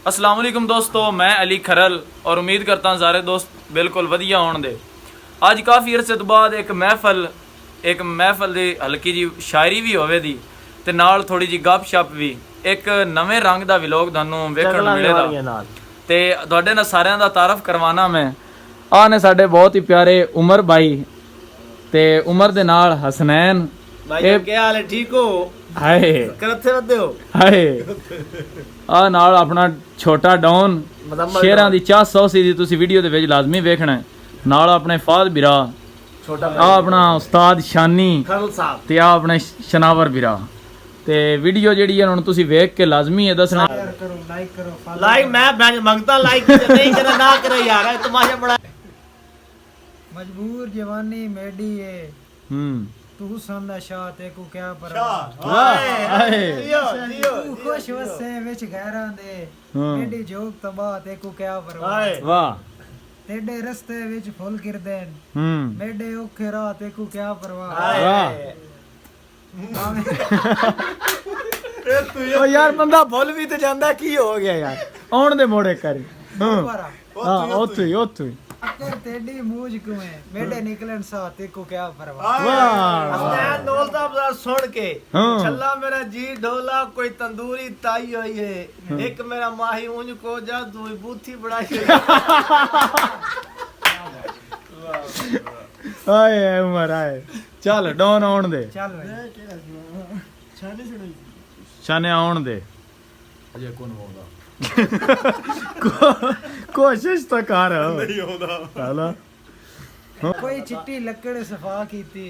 अस्सलाम वालेकुम दोस्तों, मैं अली खरल और उम्मीद करता हूँ सारे दोस्त बिल्कुल वधिया होने दे। अज काफ़ी अरसे तो बाद एक महफल की हल्की जी शायरी भी होवे दी ते नाल थोड़ी जी गप शप भी, एक नवे रंग का व्लॉग थानू वेखण मिलेगा ते तुहाडे नाल सारिਆਂ ਦਾ तारफ करवाना मैं। आ ने साडे बहुत ही प्यारे उमर भाई ते उमर दे नाल हसनैन भाई क्या हाल है, ठीक हो? हाय करते रहते हो? हाय आ नाल अपना छोटा डॉन शेरां दी चाह सौसी दी तुसी वीडियो दे विच लाजमी वेखना है। नाल अपने फाद बिरा छोटा आ अपना उस्ताद शानी खरल साहब ते आ अपने शनावर बिरा ते वीडियो जेड़ी है हुण तुसी वेख के लाजमी है दसना। लाइक मैं मंगता लाइक नहीं करा ना करे यार, तमाशा बड़ा मजबूर जवानी मेडी है तू संदा शाह ते को क्या परवाह तू खुश वसे विच गैरां दे मेडी जोग तबाह ते को क्या परवाह वाह तेडे रस्ते विच फुल गिरदेन मेडे औखे राह ते को क्या परवाह वाह ओ यार बंदा भुल भी ते जांदा की हो गया यार, आउण दे मोड़े कर हां ओथु अकर तेडी मूज कुए मेडे निकलन सा ते को क्या परवाह। वाह मैं नौल साहब सुन के छल्ला मेरा जी ढोला कोई तंदूरी ताई हुई है, एक मेरा माही ऊंज को जा दुई बूथी बढ़ाई है। आए उमर आए चल डॉन आउण दे, चल भाई शाने आउण दे अजे कौन होगा कोशिश तो कर नहीं होदा चलो कोई चिट्टी लकड़ सफा कीती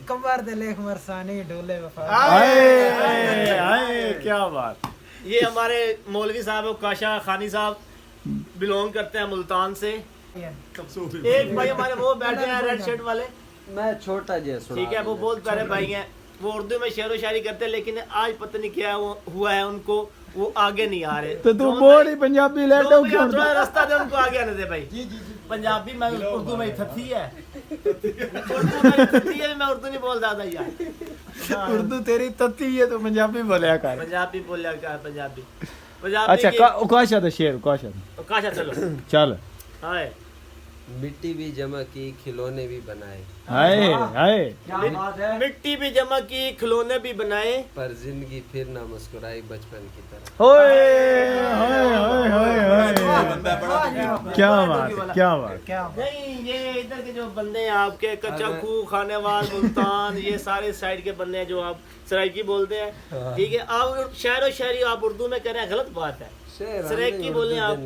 कमर दे लेख मरसानी डोले वफा। आए आए क्या बात। ये हमारे मौलवी साहब काशा खानी साहब बिलोंग करते हैं मुल्तान से। एक भाई हमारे वो बैठे हैं रेड शर्ट वाले, मैं छोटा जैसा ठीक है, वो बहुत प्यारे भाई हैं, वो उर्दू में शेर व शायरी करते हैं, लेकिन आज पता नहीं क्या हुआ है उनको, वो आगे नहीं आ रहे। तो तू बोल ही पंजाबी ले दो क्यों थोड़ा रास्ता दे उनको आगे आने दे भाई। जी जी पंजाबी में उर्दू में थथी है, उर्दू में थथी है, मैं उर्दू नहीं बोल दादा यार। उर्दू तेरी तत्ती है तो पंजाबी बोलिया कर, पंजाबी बोलिया कर, पंजाबी अच्छा काशा तो शेर काशा चलो चल। हाय मिट्टी भी जमा की खिलौने भी बनाए, हाय हाय मिट्टी भी जमा की खिलौने भी बनाए, पर जिंदगी फिर ना मुस्कुराई बचपन की तरह। ओए हाय हाय हाय हाय क्या बात क्या बात। नहीं ये इधर के जो बंदे हैं आपके कच्चा खू खानेवाल मुल्तान ये सारे साइड के बंदे हैं जो आप सराइकी बोलते हैं, ठीक है, आप शायर और शायरी आप उर्दू में कह रहे हैं, गलत बात है। सराइकी बोले आप,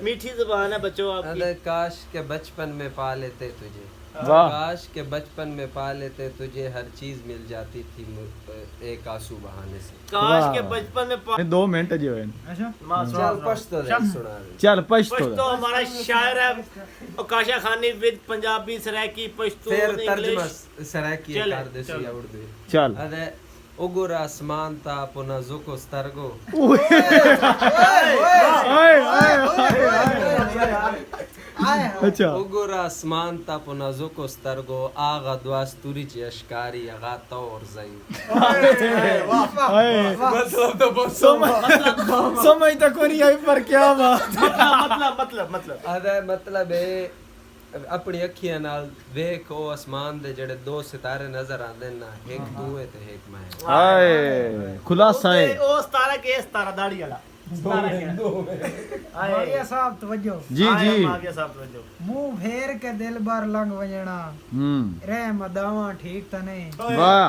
मीठी जुबान है बच्चों आपकी। काश के बचपन में पा लेते तुझे, वाह काश के बचपन में पा लेते तुझे, हर चीज मिल जाती थी एक आंसू बहाने से। काश के बचपन में 2 मिनट जो है चल पश्तो दे सुना दे। चल पश्तो तो हमारा शायर है काशा खानी विद पंजाबी सराइकी पश्तो फिर तर्जुमा इंग्लिश। सराइकी चले, कर दे या उर्दू चल। अरे उगुर आसमान था पुना जुको स्तरगो, अच्छा उगुर आसमान था पुना जुको स्तरगो, आगा द्वास तुरी ची अशकारी आगा तो और जाई। मतलब तो बहुत समझ तक नहीं आई पर क्या बात। मतलब अरे मतलब है अपनी अखियां नाल देखो आसमान दे जेड़े 2 सितारे नजर आंदे ना, एक तू है ते एक मैं। हाय खुलासा है ओ सतारा के सतारा दाढ़ी वाला मागिया साहब तवज्जो जी जी मागिया साहब तवज्जो। मुंह फेर के दिल बार लंघ वजणा रह मदावा ठीक तने, वाह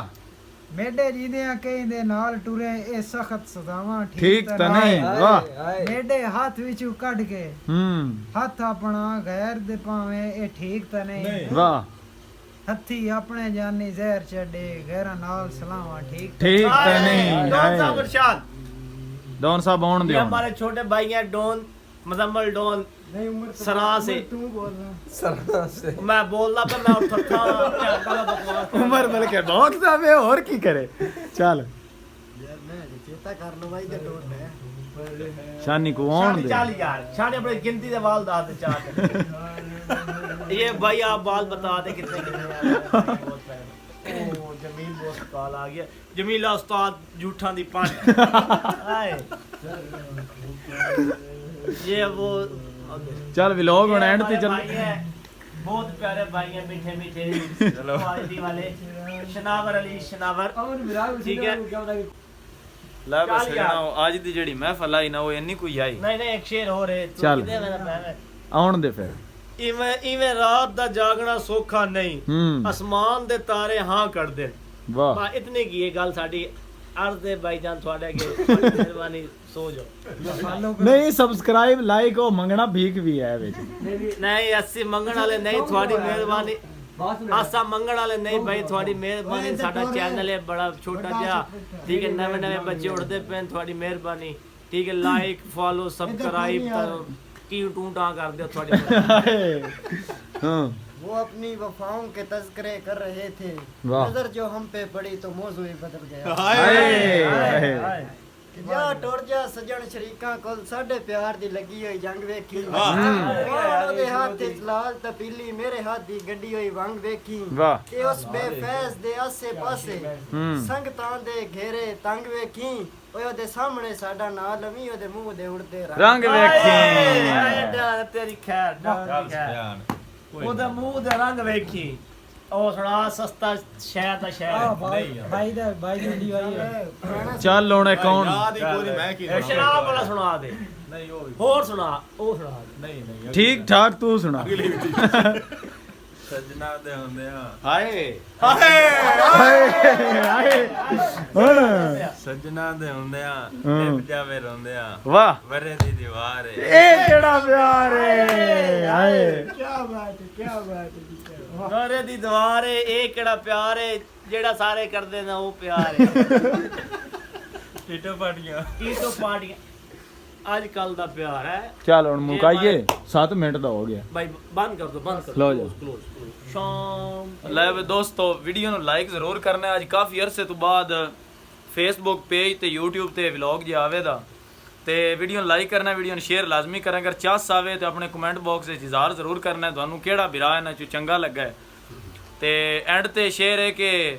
मेडे जीदियां कहिंदे नाल टुरे ए सख्त सजावां ठीक तने, वाह मेडे हाथ विचू कढ के हाथ अपना गैर दे पावे ए ठीक तने, वाह हथी अपने जानी जहर चढ़े गैर नाल सलावा ठीक ठीक तने। डॉन साहब इरशाद, डॉन साहब आउण ये दियो। हमारे छोटे भाई हैं डॉन मुजम्मल डॉन सरा से। तू बोलना सरा से मैं बोल रहा था मैं उठ था क्या बकवास उमर बोल के डॉन साहब है और की करे। चल मैं चेता कर लो भाई ते डोट है शानी को आउण दे। चल यार शानी अपनी गिनती दे बाल दाद दे चार ये भाई आप बाल बता दे कितने कितने ओ जमील बहुत काल आ गया, जमीला उस्ताद झूठा दी पांच। हाय ये वो ਚੱਲ ਵਲੌਗ ਹੁਣ ਐਂਡ ਤੇ हमारे ਚੱਲ भाई हैं, बहुत प्यारे भाई हैं, मीठे मीठे क्वालिटी वाले शनावर अली शनावर ठीक है। ਲੈ ਬਸ ਚੱਲ ਯਾਰ। ਜਣਾ ਅੱਜ ਦੀ ਜਿਹੜੀ ਮਹਿਫਲ ਆਈ ਨਾ ਉਹ ਇੰਨੀ ਕੋਈ ਆਈ नहीं नहीं एक शेर हो रहे ਚੱਲ। ਆਉਣ ਦੇ ਫਿਰ ਇਵੇਂ ਰਾਤ ਦਾ ਜਾਗਣਾ ਸੌਖਾ ਨਹੀਂ ਹੂੰ ਅਸਮਾਨ ਦੇ ਤਾਰੇ ਹਾਂ ਕਰਦੇ ਵਾਹ ਬਾ ਇਤਨੇ ਕੀ ਇਹ ਗੱਲ ਸਾਡੀ ਅਰਜ਼ ਦੇ ਭਾਈ ਜਾਨ ਤੁਹਾਡੇ ਅੱਗੇ ਬੜੀ ਮਿਹਰਬਾਨੀ ਸੋ ਜਾਓ ਨਹੀਂ ਸਬਸਕ੍ਰਾਈਬ ਲਾਈਕ ਉਹ ਮੰਗਣਾ ਭੀਖ ਵੀ ਹੈ ਵਿੱਚ ਨਹੀਂ ਅਸੀਂ ਮੰਗਣ ਵਾਲੇ ਨਹੀਂ ਤੁਹਾਡੀ ਮਿਹਰਬਾਨੀ ਆਸਾ ਮੰਗਣ ਵਾਲੇ ਨਹੀਂ ਭਾਈ ਤੁਹਾਡੀ ਮਿਹਰਬਾਨੀ ਸਾਡਾ ਚੈਨਲ ਹੈ ਬੜਾ ਛੋਟਾ ਜਿਹਾ ਠੀਕ ਹੈ ਨਵੇਂ ਨਵੇਂ ਬੱਚੇ ਉੱਠਦੇ ਪਏ ਤੁਹਾਡੀ ਮਿਹਰਬਾਨੀ ਠੀਕ ਹੈ ਲਾਈਕ ਫੋਲੋ ਸਬਸਕ੍ਰਾਈਬ ਕੀ ਟੂਟਾਂ ਕਰਦੇ ਹੋ ਤੁਹਾਡੀ ਹਾਂ वो अपनी वफाओं के तज़किरे कर रहे थे वाह। नजर जो हम पे पड़ी तो मौजू ही बदल गया ਹਾਏ जा टुर जा सजन शरीकां कोल साडे प्यार दी लगी हुई जंग वेखी ओदे हाथ ते लाल तपीली मेरे हाथ दी गड्डी हुई वंग वेखी वाह ते उस बेफैज दे आसे पासे संगतां दे घेरे तंग वेखी ओए ओदे सामने साडा नाल लवी ओदे मुंह दे उड़दे ਰੰਗ ਵੇਖੀ ਤੇਰੀ ਖੈਰ ਉਹਦਾ ਮੂੰਹ ਦਾ ਰੰਗ ਵੇਖੀ ਉਹ ਸੁਣਾ ਸਸਤਾ ਸ਼ਹਿਰ ਦਾ ਸ਼ਹਿਰ भाई दी वीडियो आई है ਚੱਲ ਹੁਣ ਇਹ ਕੌਣ ਸ਼ਰਾਬ ਵਾਲਾ ਸੁਣਾ ਦੇ ਨਹੀਂ ਉਹ ਹੋਰ ਸੁਣਾ ਉਹ ਸੁਣਾ ਦੇ ਨਹੀਂ ਠੀਕ ਠਾਕ ਤੂੰ ਸੁਣਾ ਸਜਣਾ ਦੇ ਹੁੰਦੇ ਆ ਹਾਏ ਹਾਏ ਹੁਣ ਸਜਣਾ ਦੇ ਹੁੰਦੇ ਆ ਹਾਂ। ਟਿਪ ਜਾਵੇ ਰੋਂਦੇ ਆ ਵਾਹ ਵਰੇ ਦੀ ਦੀਵਾਰ ਏ ਇਹ ਕਿਹੜਾ ਪਿਆਰ ਹੈ ਹਾਏ ਗੋਰੇ ਦੀ ਦੀਵਾਰ ਏ ਇਹ ਕਿਹੜਾ ਪਿਆਰ ਏ ਜਿਹੜਾ ਸਾਰੇ ਕਰਦੇ ਨੇ ਉਹ ਪਿਆਰ ਏ ਟਿਟੋ ਪਾਟੀਆਂ ਕੀ ਤੋਂ ਪਾਰਟੀਆਂ ਅੱਜ ਕੱਲ ਦਾ ਪਿਆਰ ਹੈ ਚੱਲ ਹੁਣ ਮੁਕਾਈਏ 7 ਮਿੰਟ ਦਾ ਹੋ ਗਿਆ ਭਾਈ ਬੰਦ ਕਰ ਦੋ ਬੰਦ ਕਰ ਲਓ ਦੋ ਜੀ। ਕਲੋਜ਼ ਸ਼ਾਮ ਲੈ ਵੇ ਦੋਸਤੋ ਵੀਡੀਓ ਨੂੰ ਲਾਈਕ ਜ਼ਰੂਰ ਕਰਨਾ ਹੈ। ਅੱਜ ਕਾਫੀ ਅਰਸੇ ਤੋਂ ਬਾਅਦ ਫੇਸਬੁੱਕ ਪੇਜ ਤੇ YouTube ਤੇ ਵਲੌਗ ਜਿਹਾ ਆਵੇਦਾ ਤੇ ਵੀਡੀਓ ਨੂੰ ਲਾਈਕ ਕਰਨਾ, ਵੀਡੀਓ ਨੂੰ ਸ਼ੇਅਰ ਲਾਜ਼ਮੀ ਕਰਨਾ। ਅਗਰ ਚਾਸ ਆਵੇ ਤੇ ਆਪਣੇ ਕਮੈਂਟ ਬਾਕਸ ਵਿੱਚ ਇਜ਼ਹਾਰ ਜ਼ਰੂਰ ਕਰਨਾ ਤੁਹਾਨੂੰ ਕਿਹੜਾ ਬਿਰਾ ਇਹਨਾਂ ਚੋਂ ਚੰਗਾ ਲੱਗਾ ਹੈ। ਤੇ ਐਂਡ ਤੇ ਸ਼ੇਅਰ ਹੈ ਕਿ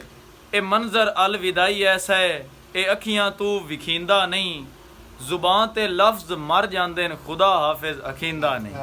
ਇਹ ਮੰਜ਼ਰ ਅਲ ਵਿਦਾਈ ਐਸਾ ਹੈ ਇਹ ਅੱਖੀਆਂ ਤੂੰ ਵਿਖੀਂਦਾ ਨਹੀਂ ਜ਼ੁਬਾਨ ਤੇ ਲਫ਼ਜ਼ ਮਰ ਜਾਂਦੇ ਨੇ ਖੁਦਾ ਹਾਫਿਜ਼ ਅਖੀਂਦਾ ਨਹੀਂ।